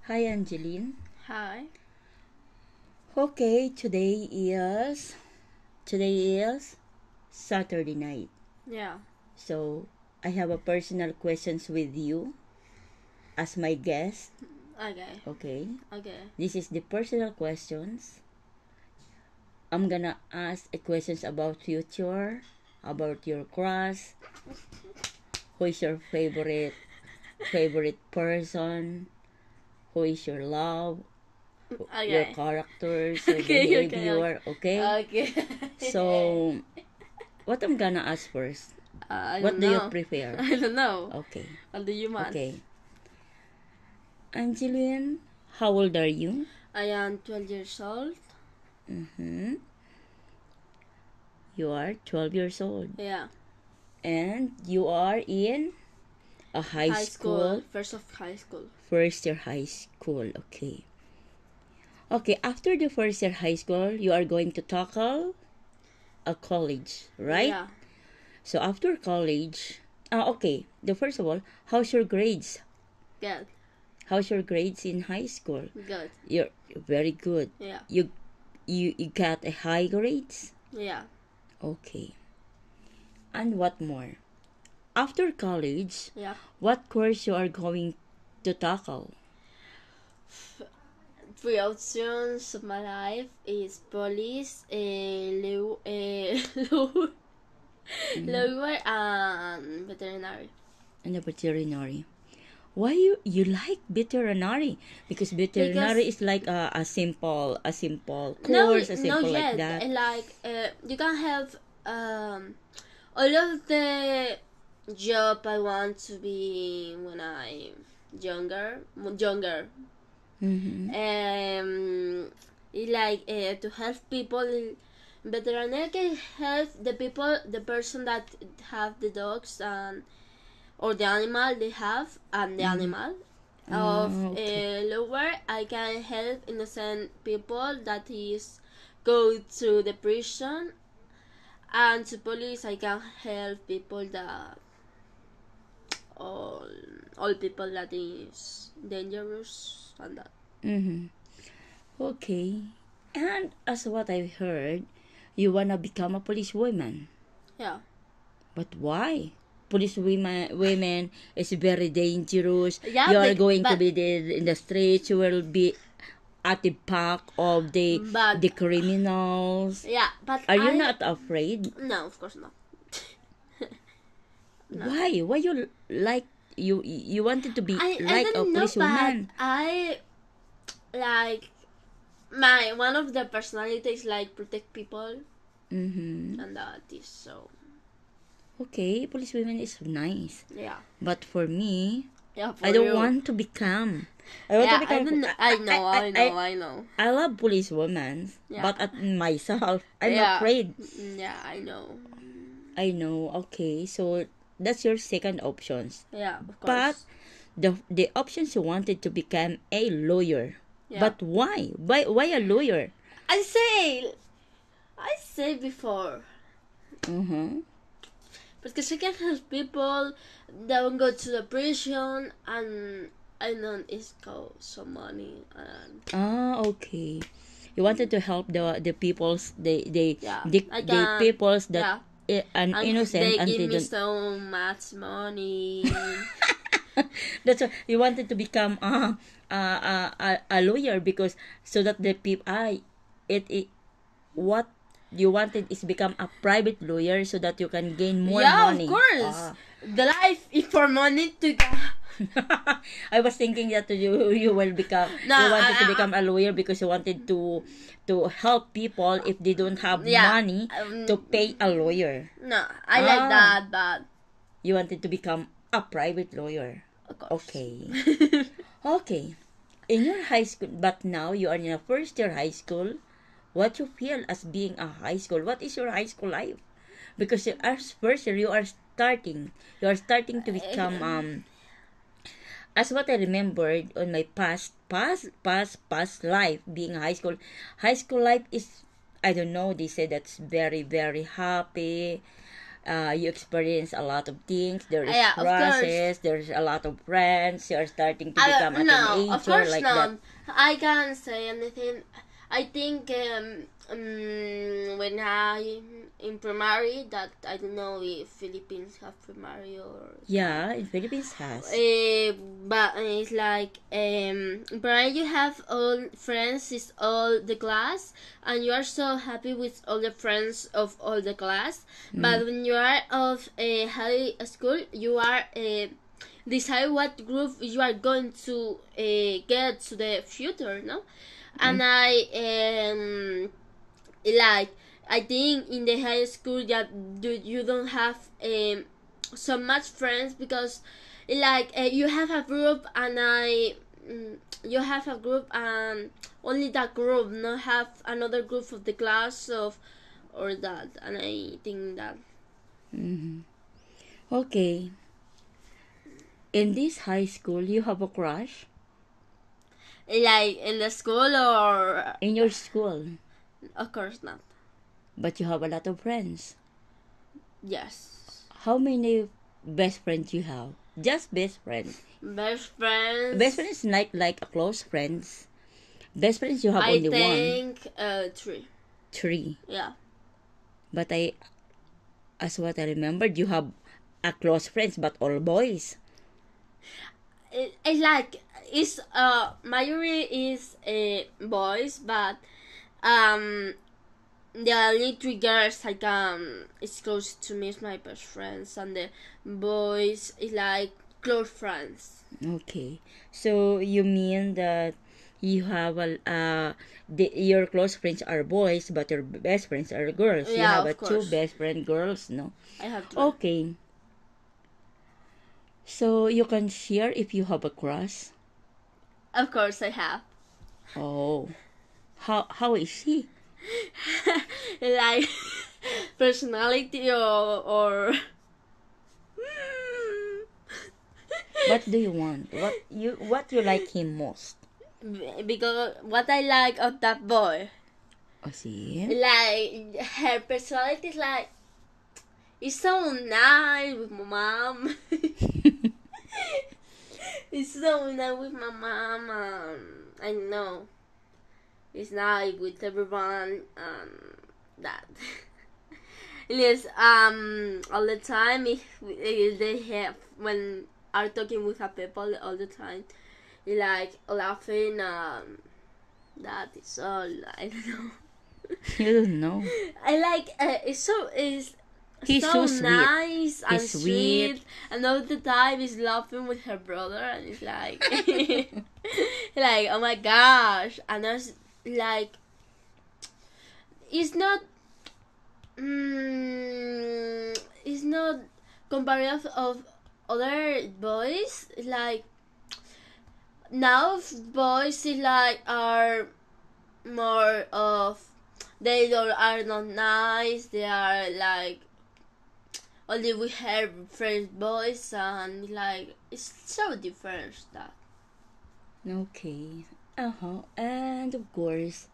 Hi, Angeline. Hi. Okay, today is Saturday night. Yeah. So I have a personal questions with you as my guest. Okay. Okay, Okay. this is the personal questions. I'm gonna ask a questions about future, about your crush, who is your favorite person, who is your love, your Okay. characters, your Okay. Okay. behavior. Okay, Okay. so what I'm gonna ask first? I What don't do you know. prefer? I don't know. Okay. What do you want? Okay. Angeline, how old are you? I am 12 years old. Mm-hmm. You are 12 years old. Yeah. And you are in a high High school. school, First of high school. first year high school. Okay. Okay, after the first year high school, you are going to tackle a college, right? Yeah. So after college, okay, the first of all, how's your grades? Good. How's your grades in high school? Good. You're very good. Yeah. You got a high grades? Yeah. Okay. And what more? After college, Yeah. what course you are going to tackle? Three options of my life is police, lawyer, and veterinary. And the veterinary. Why you like veterinary? Because veterinary Because is like a simple no, course, a no simple like yet. that. You can have all of the job I want to be when I'm younger. Mm-hmm. It like to help people. Veterinary can help the people, the person that have the dogs and or the animal they have and the animal. Of Okay. lower, I can help innocent people that is go to the prison, and to police I can help people that all all people that is dangerous and that. Mm-hmm. Okay. And as what I've heard, you wanna become a policewoman. Yeah. But why? Women is very dangerous. Yeah, You are going to but be in the streets. You will be at the back of but the criminals. yeah, but Are you I not afraid? no, of course not. No. Why? Why you like you wanted to be I like a don't know, but policewoman? I like my one of the personalities like protect people Mm-hmm. and that is so Okay, policewoman is nice. yeah. But for me, Yeah, for I don't you. want to become. I want to Yeah, I become. don't know. I know, I know. I love policewomen, Yeah. but at myself, I'm Yeah. afraid. Yeah, I know. I know. Okay, so that's your second options. Yeah, of But course. the options you wanted to become a lawyer. Yeah. But why? Why a lawyer? I say before Mm-hmm. because I can help people that will go to the prison and I know it's cost some money and Okay. You wanted to help the peoples yeah, I the can. peoples that Yeah, an and innocent they and give they me don't. so much money. That's why you wanted to become a lawyer because so that the people it what you wanted is become a private lawyer so that you can gain more Yeah, money. of course. The life is for money to go. I was thinking that you will become No, you wanted to become a lawyer because you wanted to help people if they don't have yeah. money to pay a lawyer. No, I like Ah. that, but You wanted to become a private lawyer. of course. Okay. Okay. In your high school, but now you are in a first year high school. What you feel as being a high school? What is your high school life? Because as first year, you are starting. You are starting to become as what I remembered on my past life being high school. High school life is I don't know. They say that's very very happy. you experience a lot of things. There is Yeah, of course. crushes. There's a lot of friends. You're starting to become a No, of teenager course like not. that. I can't say anything. I think when I in primary, that I don't know if Philippines have primary or Yeah, in Philippines has. but it's like primary you have all friends is all the class and you are so happy with all the friends of all the class. But when you are of a high school, you are decide what group you are going to get to the future, no? And like I think in the high school that you don't have so much friends because like you have a group and you have a group and only that group not have another group of the class of or that, and I think that Okay. In this high school, you have a crush? like in the school or In your school, of course not. but you have a lot of friends. Yes, How many best friends you have? Just best friends. best friends. Best friends not like a close friends. Best friends you have I only one. think 3. 3. Yeah. But as what I remembered, you have a close friends, but all boys. It's like it's majority is boys, but the only 3 girls I can is close to me is my best friends, and the boys is like close friends. Okay. So you mean that you have your close friends are boys, but your best friends are girls. You Yeah, have of a 2 course. best friend girls, no? I have 3. Okay. So you can share if you have a crush. Of course I have. Oh. How is she? Like personality or What do you want? What you like him most? because what I like of that boy, Oh, see? like her personality is like it's so nice with my mom. It's so nice with my mom. I know it's nice with everyone. That. Yes. All the time, if they have when are talking with a people all the time, like laughing. That is all. I don't know. You don't know. I like it's He's so so sweet. nice and He's sweet. sweet. And all the time he's laughing with her brother, and it's like like oh my gosh. And I was like it's not it's not compared of other boys. It's like now boys is like are more of they are not nice. They are like only we have French boys, and like it's so different that. Okay. And of course,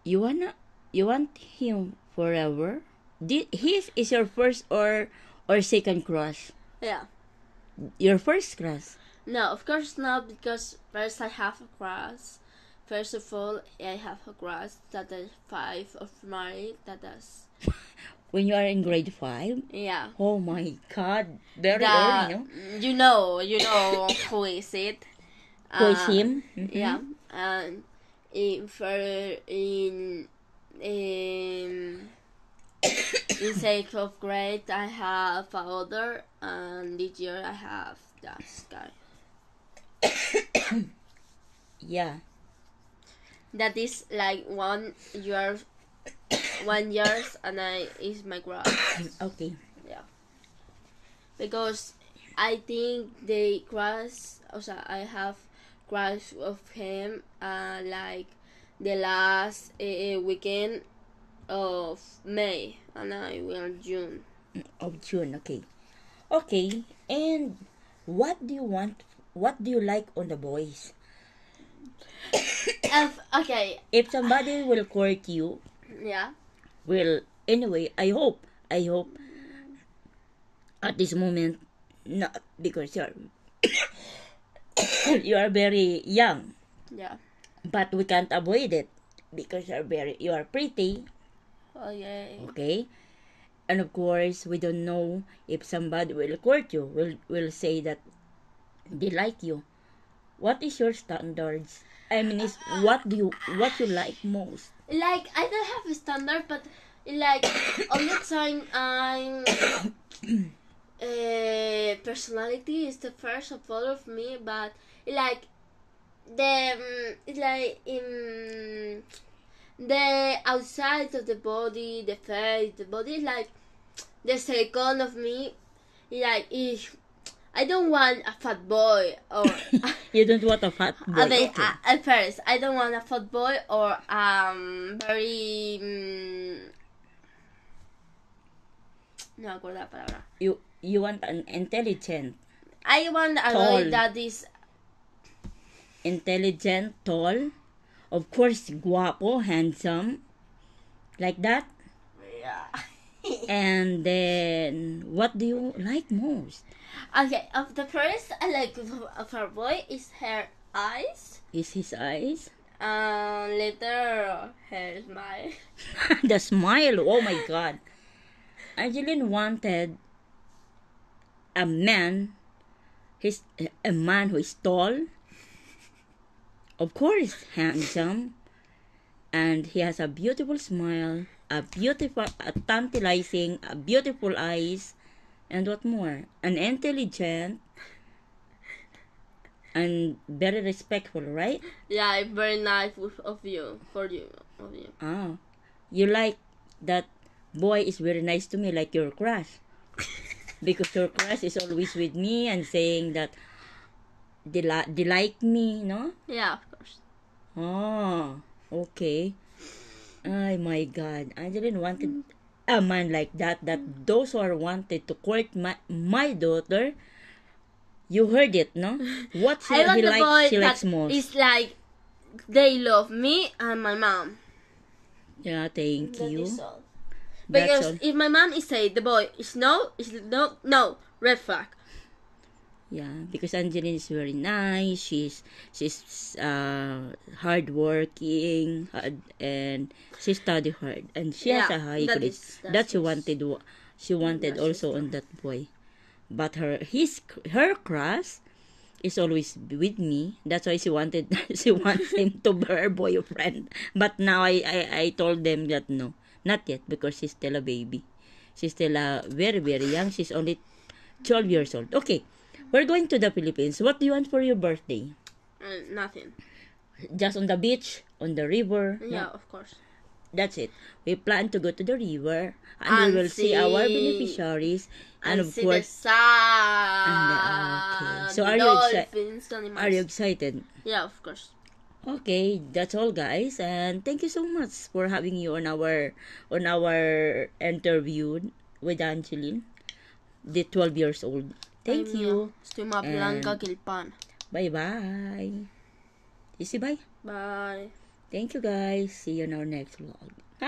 you want him forever? Is your first or second crush? Yeah. Your first crush. No, of course not, because first I have a crush. First of all, I have a crush that is 5 of married. That is When you are in grade 5? yeah. Oh my god. Very That early, no? you know who is it? Who is him? Yeah, and in in 6th of grade I have another, and this year I have that guy. Yeah. That is like 1 year, 1 years, and I is my crush. Okay. Yeah, because I think the crush. Also, I have crush of him. Like the last weekend of May, and I will June. Of June, okay. Okay. And what do you want? What do you like on the boys? Okay, If somebody will court you, yeah. well, anyway, I hope I hope at this moment, not because you are very young, Yeah. but we can't avoid it because you are pretty, Oh yeah. okay? And of course, we don't know if somebody will court you, will say that they like you. What is your standards? I mean, what you like most? Like I don't have a standard, but like all the time I'm personality is the first of all of me, but like like in the outside of the body, the face, the body is like the second of me. Like if I don't want a fat boy or You don't want a fat boy. I mean, Okay. at first, I don't want a fat boy or very. No me acuerdo la palabra. You want an intelligent, I want a Tall. boy that is. tall, of course, guapo, handsome, like that. Yeah. And then, what do you like most? Okay, of the first I like of her boy is her eyes. Is his eyes? Later her smile. The smile, oh my God. Angeline wanted a man, a man who is tall, of course, handsome, and he has a beautiful smile, a tantalizing, a beautiful eyes, and what more? An intelligent and very respectful, right? Yeah, very nice of you for you of you. Ah, you like that boy is very nice to me, like your crush, because your crush is always with me and saying that they like me, no? Yeah, of course. Oh, okay. Ay, my God. Angeline wanted a man like that, those who are wanted to court my daughter, you heard it, no? What I want the boy she that likes most. is like they love me and my mom. Yeah, thank That you. is all. That's Because all. if my mom is say the boy is no, red flag. Yeah, because Angeline is very nice. She's hardworking, and she study hard, and she has a high grade. That she wanted That's also on that boy. But her crush is always with me. That's why she wanted she wants him to be her boyfriend. But now I told them that no, not yet, because she's still a baby. She's still very very young. She's only 12 years old. Okay, we're going to the Philippines. What do you want for your birthday? Nothing. Just on the beach, on the river? Yeah, No, of course. that's it. We plan to go to the river, and we will see our beneficiaries, and of see course, the sun. okay. So the are dolphins, are you excited? Yeah, of course. Okay, that's all, guys, and thank you so much for having you on our interview with Angeline, the 12 years old. Thank Ay, you. Estoy más blanca And que el pan. bye bye. Easy bye. Bye. Thank you, guys. See you in our next vlog.